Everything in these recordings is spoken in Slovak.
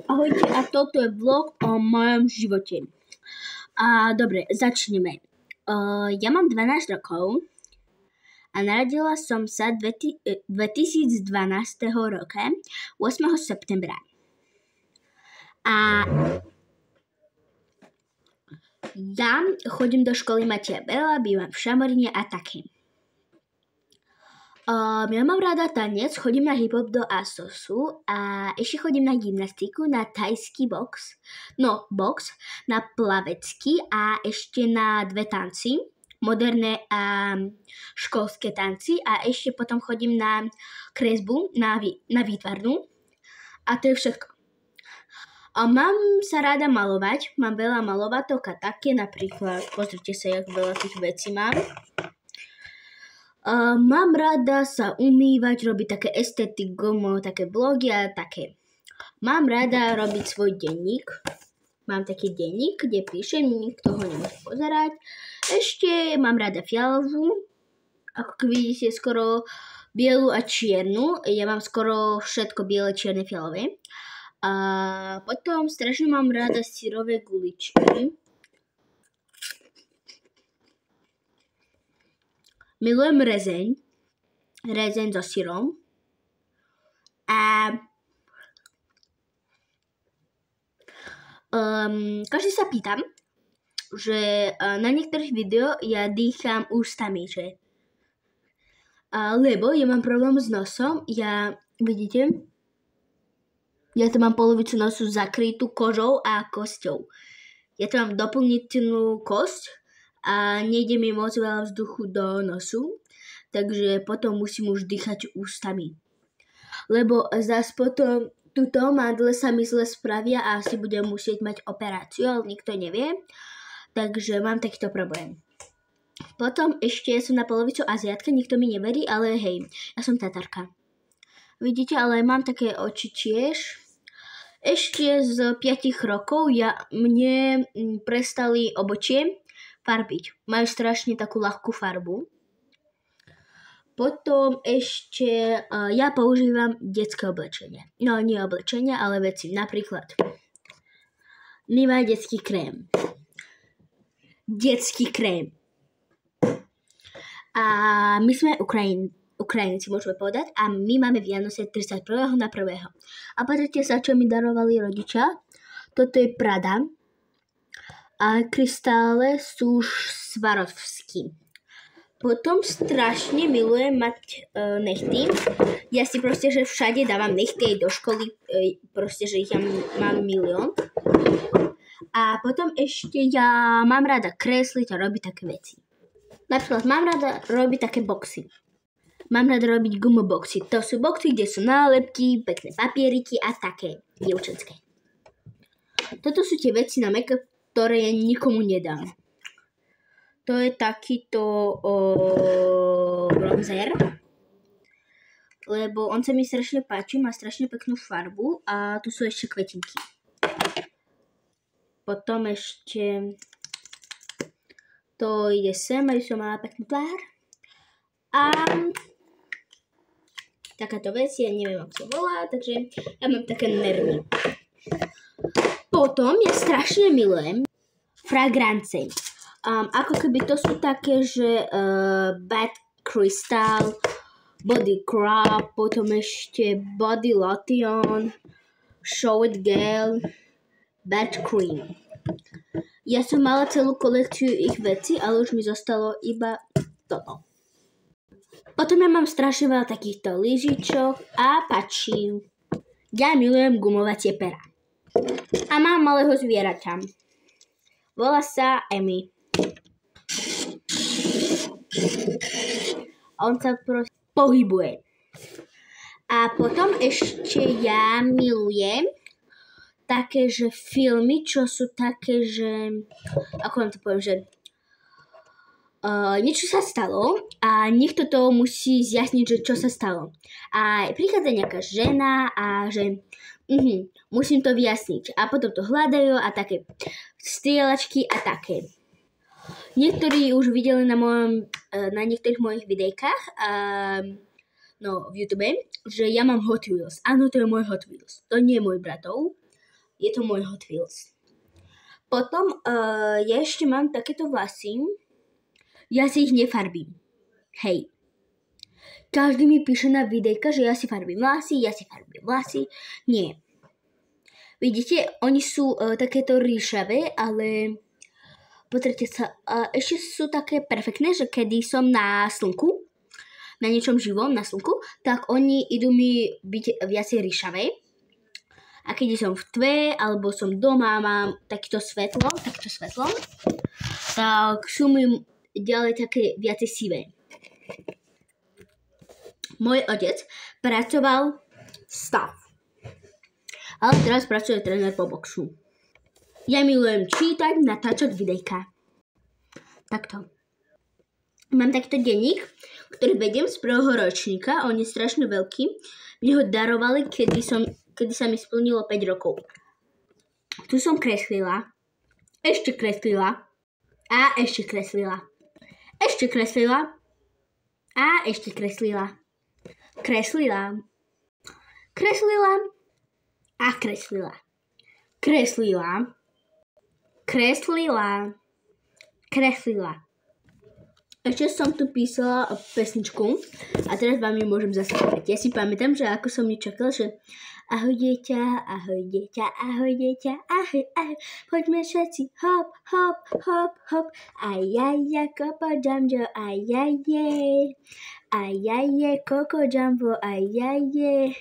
Ahojte, a toto je vlog o mojom živote. Dobre, začneme. Ja mám 12 rokov a narodila som sa 2012 roka 8. septembra. A ja chodím do školy Mateja Bela, bývam v Šamoríne a také. Ja mám rada tanec, chodím na hip-hop do ASOSu a ešte chodím na gymnastiku, na thajský box, na plavecký a ešte na 2 tanci, moderné a školské tanci a ešte potom chodím na kresbu, na výtvarnú a to je všetko. Mám sa rada malovať, mám veľa malovatok a také, napríklad, pozrite sa, jak veľa tých vecí mám. Mám rada sa umývať, robiť také estetiku, také blogy a také. Mám rada robiť svoj denník. Mám taký denník, kde píšem, nikto ho nemôže pozerať. Ešte mám rada fialovú, ako vidíte, skoro bielu a čiernu. Ja mám skoro všetko biele, čierne, fialové. A potom strašne mám rada syrové guličky. Milujem rezeň so syrom a každý sa pýtam, že na niektorých videách ja dýcham ústami, že? Lebo ja mám problém s nosom, vidíte, ja to mám polovicu nosu zakrytú kožou a kosťou. Ja to mám doplniteľnú kosť, a nejde mi moc veľa vzduchu do nosu, takže potom musím už dýchať ústami. Lebo zás potom tuto mandle sa mi zle spravia a asi budem musieť mať operáciu, ale nikto nevie, takže mám takýto problém. Potom ešte som na polovicu Aziatka, nikto mi neverí, ale hej, ja som Tatarka. Vidíte, ale mám také oči tiež. Ešte z 5 rokov mne prestali obočie farbiť. Majú strašne takú ľahkú farbu. Potom ešte ja používam detské oblečenie. No, nie oblečenie, ale veci. Napríklad Nivea detský krém. Detský krém. A my sme Ukrajinci, môžeme povedať. A my máme Vianoce 31. na 1. A pozrite sa, čo mi darovali rodičia. Toto je Prada. A kristále sú Swarovski. Potom strašne milujem mať nechty. Ja si proste, že všade dávam nechty aj do školy, proste, že ich ja mám milión. A potom ešte ja mám rada kresliť a robiť také veci. Napríklad mám rada robiť také boxy. Mám rada robiť gumoboxy. To sú boxy, kde sú nálepky, pekné papieriky a také dievčenské. Toto sú tie veci na make-up, ktoré ja nikomu nedám. To je takýto bronzer, lebo on sa mi strašne páči, má strašne peknú farbu a tu sú ešte kvetinky. Potom ešte to ide sem, aby som mala peknú tvár. A takáto vec, ja neviem, ako sa volá, takže ja mám také nervy. Potom ja strašne milujem fragrance. Ako keby to sú také, že Bad Crystal, Body Crab, potom ešte Body Lotion, Show It Gel, Bad Cream. Ja som mala celú kolekciu ich vecí, ale už mi zostalo iba toto. Potom ja mám strašne veľa takýchto lyžičok a pačí. Ja milujem gumovacie pera. A mám malého zvieraťa. Volá sa Emmy. On sa proste pohybuje. A potom ešte ja milujem také, že filmy, čo sú také, že ako vám to poviem, že niečo sa stalo a niekto to musí zjasniť, že čo sa stalo. A prichádza nejaká žena a že musím to vyjasniť. A potom to hľadajú a také strieľačky a také. Niektorí už videli na niektorých mojich videjkách v YouTube, že ja mám Hot Wheels. Áno, to je môj Hot Wheels. To nie je môj bratov. Je to môj Hot Wheels. Potom ja ešte mám takéto vlasy. Ja si ich nefarbím. Hej. Každý mi píše na videjka, že ja si farbím vlasy. Nie. Vidíte, oni sú takéto ríšavé, ale pozrite sa, ešte sú také perfektné, že kedy som na slnku, na niečom živom, na slnku, tak oni idú mi byť viacej ríšavé. A keď som v tme, alebo som doma, mám takto svetlo, tak sú mi ďalej také viacej sivé. Môj otec pracoval stav. Ale teraz pracuje tréner po boxu. Ja milujem čítať, natáčať videjka. Takto. Mám takto denník, ktorý vediem z prvého ročníka. On je strašne veľký. Mne ho darovali, kedy sa mi splnilo 5 rokov. Tu som kreslila. Ešte kreslila. A ešte kreslila. Ešte kreslila. A ešte kreslila. Kreslila. Kreslila. A kreslila. Kreslila. Kreslila. Kreslila. Ešte som tu písala pesničku a teraz vám ju môžem zaspievať. Ja si pamätám, že ako som ju čakala, že ahoj dieťa, ahoj dieťa, ahoj dieťa, ahoj, ahoj, poďme všetci, hop, hop, hop, hop, ajaja, Coco Jumbo, ajaje, ajaje, Coco Jumbo, ajaje,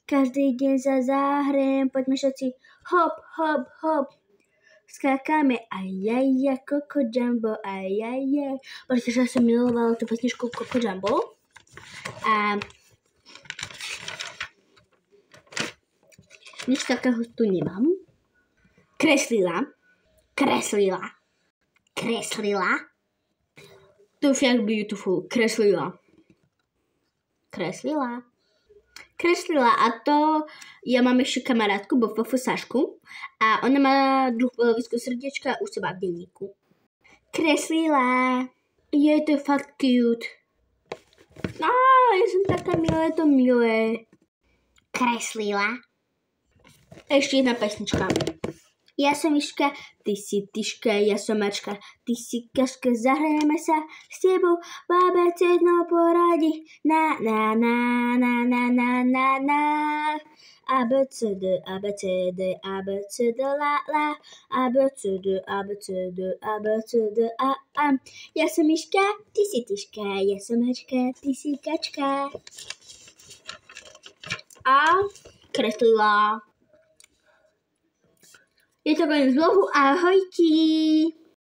každý deň sa zahriem, poďme všetci, hop, hop, hop, skákame, ajaja, Coco Jumbo, ajaje. Pretože som milovala tú pesničku Coco Jumbo. A nič takého tu nemám. Kreslila. Kreslila. Kreslila. To je fakt beautiful. Kreslila. Kreslila. Kreslila a to ja mám ešte kamarátku, Bofofu Sašku a ona má druhú polovisku srdiečka u seba v denníku. Kreslila. Je to fakt cute. Ja som taká milá, je to milé. Kreslila. Ešte jedna pesnička. Ja som Miška, ty si Tyška, ja som Mačka, ty si Kaška, zahrajeme sa s tebou v abecednom poradí. Na, na, na, na, na, na, na, na. ABCD, ABCD, ABCD, la, la. ABCD, ABCD, ABCD, a, a. Ja som Miška, ty si Tyška, ja som Mačka, ty si Kačka. A kreslila. Je to koniec vlogu, ahojti!